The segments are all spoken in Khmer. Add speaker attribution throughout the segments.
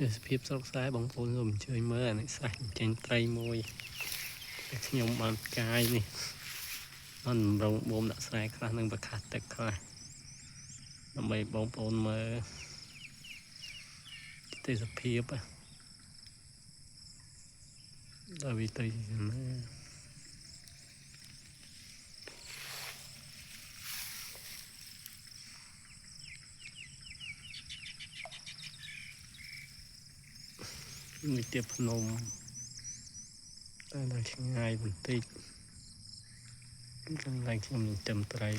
Speaker 1: ទេសភាពស្រុកស្រែបងប្អូនសូមអញ្ជើញមើលអានេះស្រះចេញត្រីមួយតែខ្ញុំបានផ្កាយនេះបានរងបូមដាក់ស្រែខ្លះនឹងប្រកាសទឹកខ្លះដើម្បីបងប្អូនមើលទេសភាពដល់វាទៅយ៉ាងណានេះទៀតភ្នំតែដល់ឆ្ងាយបន្តិចកន្លែងខ្ញុំនឹងចំត្រី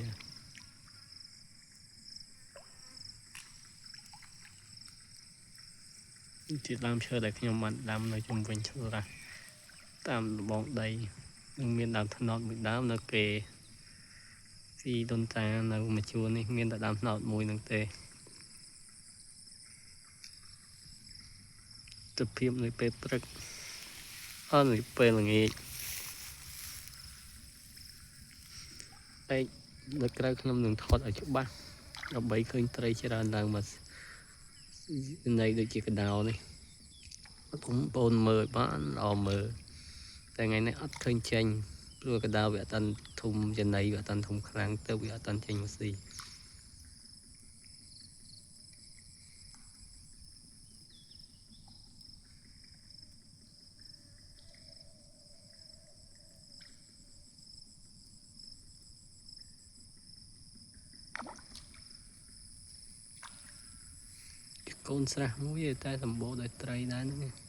Speaker 1: ជាដើមឈើដែលខ្ញុំបានដាំនៅជុំវិញឆ្លាស់តាមរបងដីនឹងមានដើមត្នោតមួយដើមនៅគេស៊ីដូនតានៅមួយជួរនេះមានតែដើមត្នោតមួយនឹងទេទិដ្ឋភាពនៅពេលព្រឹកអត់នៅពេលល្ងាចឯនៅក្រៅខ្ញុំនឹងថតឲ្យច្បាស់ដើម្បីឃើញត្រីច្រើនឡើងមកនៃដូចជាកដោនេះបងប្អូនមើលបានល្អមើលតែថ្ងៃនេះអត់ឃើញចេញព្រោះកដោវាអត់តាន់ធំចំណៃវាអត់តាន់ធំខ្លាំងទៅវាអត់តាន់ចេញមកស៊ីកូនស្រះមួយតែសម្បូរដោយត្រីដែរហ្នឹង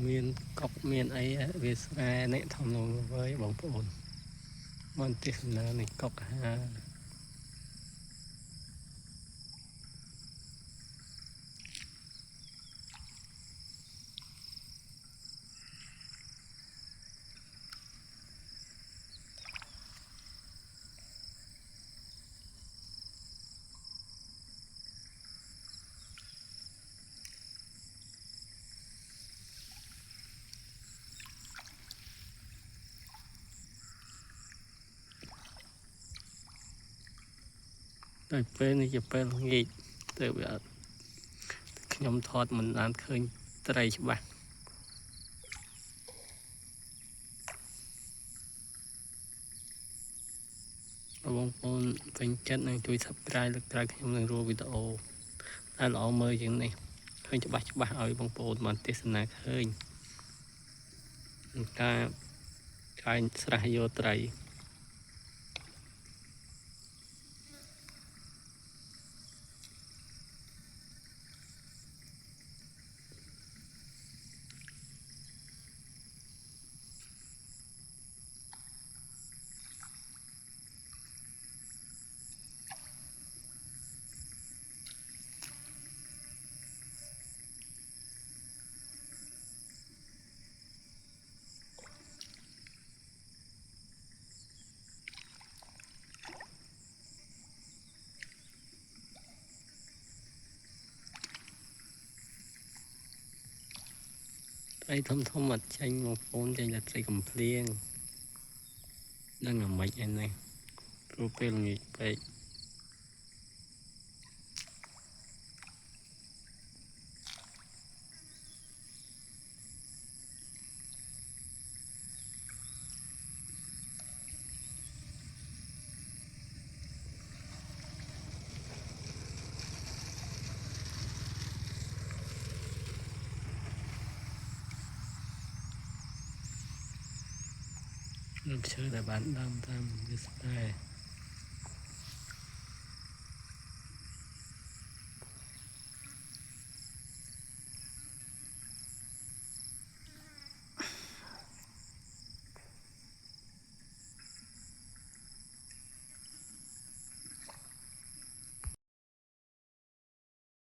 Speaker 1: មានកុកមានអីវាស្រែនេះធំនោះវើយបងប្អូនមកទេសនានេះកុកហាតែពេលនេះជាពេលល្ងាចទៅវាខ្ញុំថតមិនបានឃើញត្រីច្បាស់បងប្អូនពេញចិត្តនឹងជួយ Subscribe លើកក្រោយខ្ញុំនឹងរកវីដេអូដែលល្អមើលជាងនេះឃើញច្បាស់ឲ្យបងប្អូនបានទេសនាឃើញការកាយស្រះយកត្រីត្រីធំអត់ចាញ់បងប្អូនចាញ់តែត្រីកំភ្លៀងនឹងអាម៉េចឯនេះព្រោះពេលល្ងាចពេកឈើដែលបានដាំតាមវាស្រែ